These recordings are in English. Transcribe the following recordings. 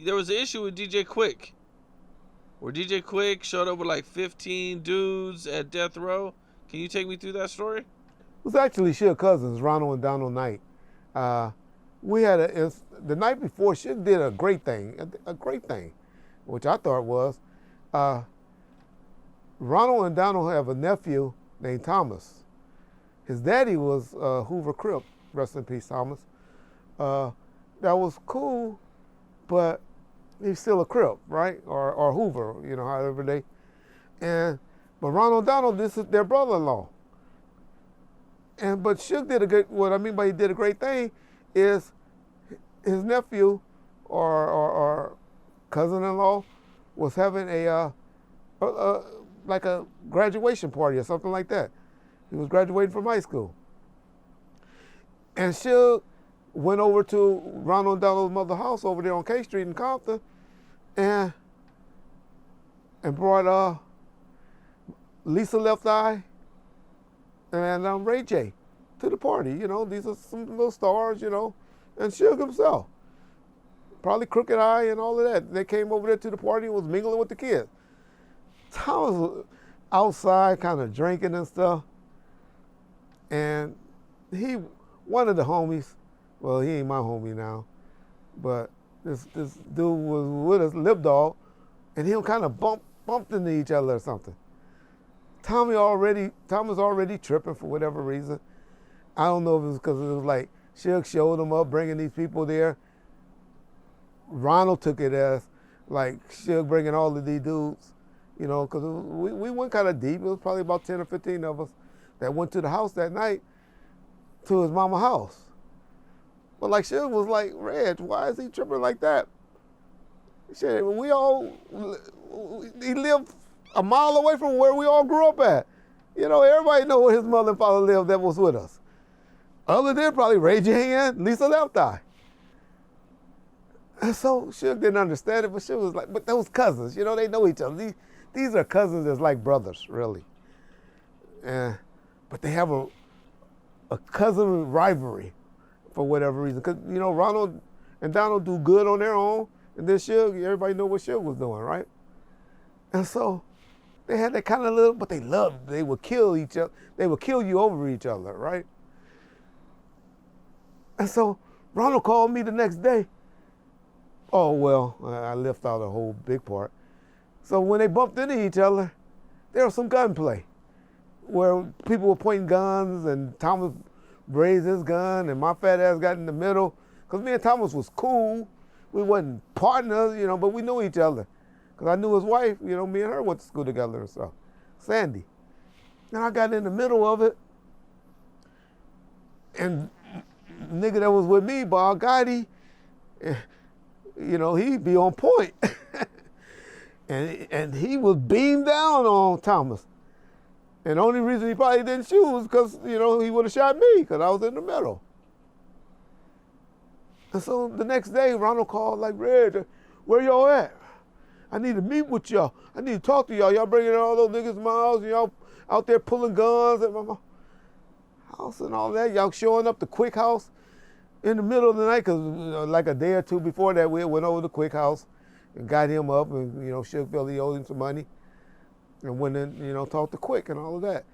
there was an issue with DJ Quik, where DJ Quik showed up with like 15 dudes at death row. Can you take me through that story? It was actually Suge cousins, Ronald and Donald Knight. We had the night before, Suge did a great thing, which I thought was, Ronald and Donald have a nephew named Thomas. His daddy was Hoover Crip, rest in peace, Thomas. That was cool, but he's still a Crip, right? Or Hoover, however they. But Ronald and Donald, this is their brother-in-law. But Suge did what I mean by he did a great thing is his nephew or cousin-in-law was having like a graduation party or something like that. He was graduating from high school. And Suge went over to Ronald and Donald's mother's house over there on K Street in Compton and brought Lisa Left Eye and Reggie to the party. These are some little stars, and Suge himself. Probably Crooked Eye and all of that. They came over there to the party and was mingling with the kids. Thomas was outside kind of drinking and stuff. And one of the homies, well, he ain't my homie now, but this dude was with us, Lip Dog, and he kind of bumped into each other or something. Thomas already tripping for whatever reason. I don't know if it was because it was like Suge showed him up, bringing these people there. Ronald took it as like Suge bringing all of these dudes, because we went kind of deep. It was probably about 10 or 15 of us that went to the house that night, to his mama's house. But like Suge was like, Reg, why is he tripping like that? He said, he lived a mile away from where we all grew up at. Everybody know where his mother and father lived that was with us. Other than probably Reggie and Lisa Left Eye. And so Suge didn't understand it, but Suge was like, but those cousins, they know each other. These are cousins that's like brothers, really. But they have a cousin rivalry for whatever reason. Because, Ronald and Donald do good on their own, and then Suge, everybody know what Suge was doing, right? And so they had that kind of little, but they would kill each other. They would kill you over each other, right? And so Ronald called me the next day. Oh, well, I left out a whole big part. So when they bumped into each other, there was some gunplay where people were pointing guns and Thomas raised his gun and my fat ass got in the middle. Because me and Thomas was cool. We wasn't partners, but we knew each other. Because I knew his wife, me and her went to school together and stuff, Sandy. And I got in the middle of it. And the nigga that was with me, Bob Gotti, he'd be on point. and he was beamed down on Thomas. And the only reason he probably didn't shoot was because, he would have shot me because I was in the middle. And so the next day, Ronald called like, Red, where y'all at? I need to meet with y'all. I need to talk to y'all. Y'all bringing all those niggas to my house and y'all out there pulling guns at my house and all that. Y'all showing up the Quik house in the middle of the night because like a day or two before that, we went over to the Quik house and got him up and, Suge felt he owed him some money. And went in, talked to Quik and all of that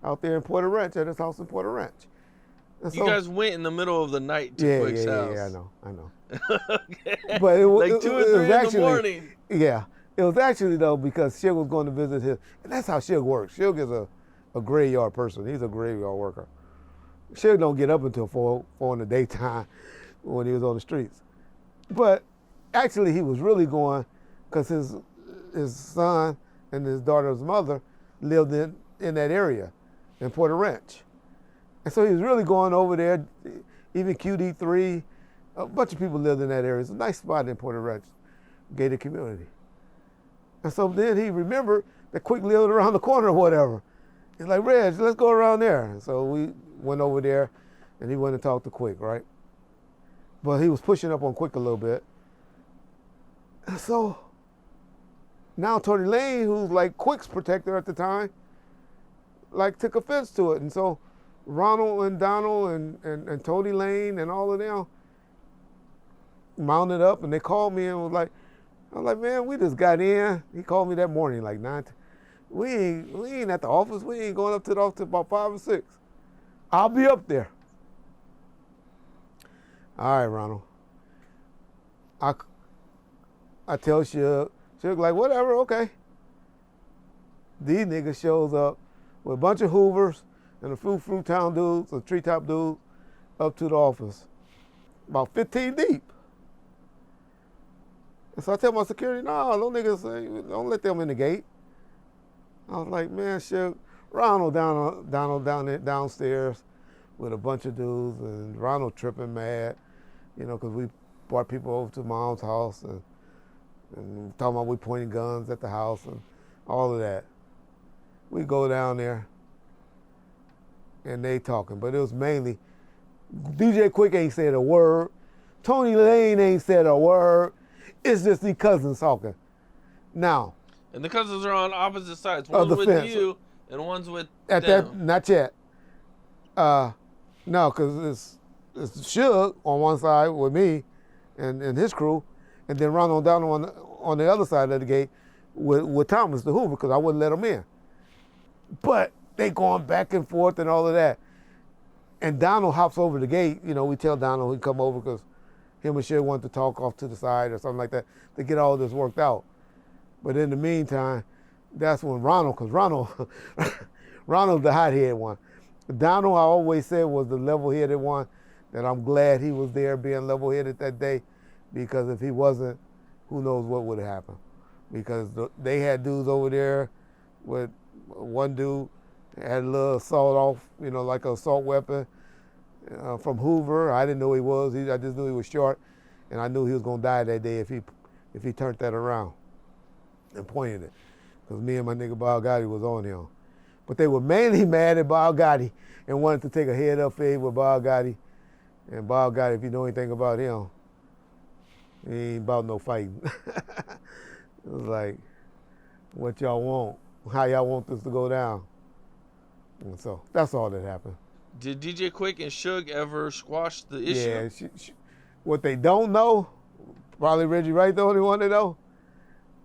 out there in Porter Ranch, at his house in Porter Ranch. And you guys went in the middle of the night to Quik's house. Yeah, I know. Okay. But it was like 2 or 3 in the morning. Yeah. It was actually, though, because Suge was going to visit his, and that's how Suge works. Suge is a graveyard person. He's a graveyard worker. Suge don't get up until 4 in the daytime when he was on the streets. But actually, he was really going because his son and his daughter's mother lived in that area, in Porter Ranch. And so he was really going over there, even QD3, a bunch of people lived in that area. It's a nice spot in Porter Ranch, gated community. And so then he remembered that Quik lived around the corner or whatever. He's like, Reg, let's go around there. And so we went over there and he went and talked to Quik, right? But he was pushing up on Quik a little bit. And so now Tony Lane, who's like Quik's protector at the time, like took offense to it. And so Ronald and Donald and Tony Lane and all of them mounted up and they called me and was like, I was like, man, we just got in. He called me that morning, like 9. We ain't at the office. We ain't going up to the office till about 5 or 6. I'll be up there. All right, Ronald. I tell Suge like, whatever, okay. These niggas shows up with a bunch of Hoovers and a few Fruit Town dudes, a treetop dudes, up to the office. About 15 deep. And so I tell my security, no, those niggas, don't let them in the gate. I was like, man, Suge, Ronald downstairs with a bunch of dudes, and Ronald tripping mad, you know, because we brought people over to Mom's house and talking about we pointing guns at the house and all of that. We go down there and they talking, but it was mainly DJ Quik ain't said a word. Tony Lane ain't said a word. It's just the cousins talking. Now. And the cousins are on opposite sides. One's with fence. You and one's with at them. That, not yet. No, because it's Suge on one side with me and his crew, and then Ronald down on the other side of the gate with Thomas the Hoover, because I wouldn't let him in. But they going back and forth and all of that. And Donald hops over the gate. You know, we tell Donald he'd come over because him and Suge wanted to talk off to the side or something like that to get all this worked out. But in the meantime, that's when Ronald, because Ronald's the hot-headed one. Donald, I always said, was the level-headed one, that I'm glad he was there being level-headed that day, because if he wasn't, who knows what would have happened. Because they had dudes over there with one dude had a little assault off, you know, like an assault weapon from Hoover. I didn't know he was. I just knew he was short, and I knew he was going to die that day if he turned that around and pointed it, because me and my nigga Bob Gotti was on him. But they were mainly mad at Bob Gotti and wanted to take a head-up fade with Bob Gotti. And Bob Gotti, if you know anything about him, he ain't about no fighting. It was like, what y'all want? How y'all want this to go down? And so that's all that happened. Did DJ Quik and Suge ever squash the issue? Yeah, what they don't know, probably Reggie Wright the only one to know,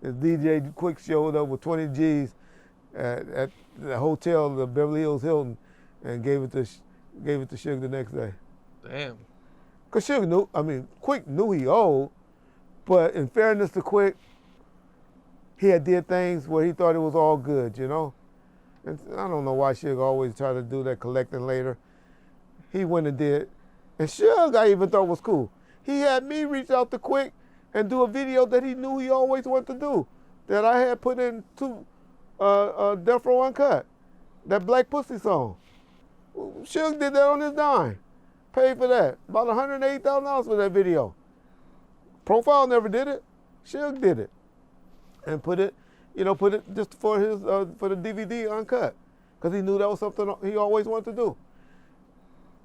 is DJ Quik showed up with 20 G's at the hotel, the Beverly Hills Hilton, and gave it to Suge the next day. Damn. Because Quik knew he owed, but in fairness to Quik, he had did things where he thought it was all good, you know? And I don't know why Suge always tried to do that collecting later. He went and did. And Suge, I even thought was cool. He had me reach out to Quik and do a video that he knew he always wanted to do, that I had put into Death Row Uncut, that Black Pussy song. Suge did that on his dime. Paid for that. About $180,000 for that video. Profile never did it. Suge did it. And put it just for his for the DVD uncut, because he knew that was something he always wanted to do.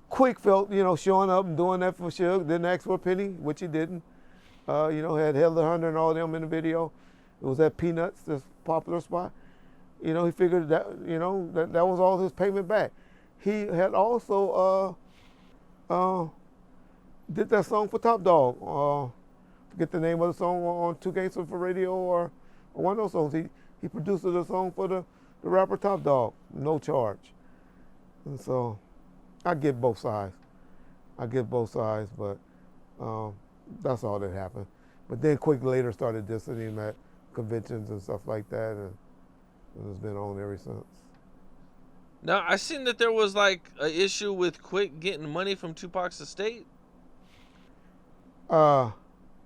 Quik felt, showing up and doing that for Suge, didn't ask for a penny, which he didn't. Had Heather Hunter and all them in the video. It was at Peanuts, this popular spot. He figured that, that was all his payment back. He had also did that song for Top Dog. Forget the name of the song on Two Gangsters for Radio or one of those songs. He produced a song for the rapper Top Dog, no charge. And so I get both sides. But that's all that happened. But then Quik later started dissing him at conventions and stuff like that, and it's been on ever since. Now, I seen that there was like an issue with Quik getting money from Tupac's estate. And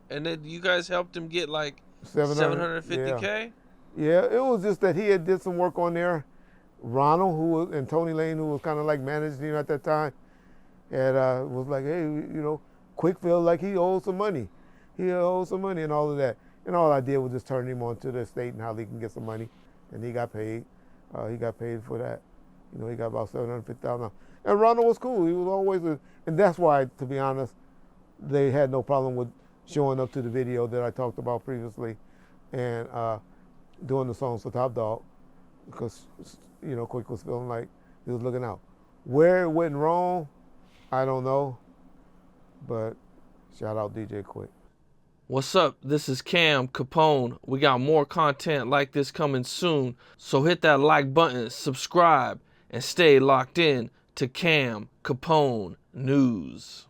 then you guys helped him get like $750K? Yeah, it was just that he had did some work on there. Ronald, and Tony Lane, who was kind of like managing him at that time, and was like, hey, Quik felt like he owed some money. He owed some money and all of that. And all I did was just turn him on to the estate and how he can get some money. And he got paid. He got paid for that. He got about $750,000. And Ronald was cool. He was always, and that's why, to be honest, they had no problem with showing up to the video that I talked about previously and doing the songs for Top Dog, because, Quik was feeling like he was looking out. Where it went wrong, I don't know, but shout out DJ Quik. What's up? This is Cam Capone. We got more content like this coming soon, so hit that like button, subscribe, and stay locked in to Cam Capone News.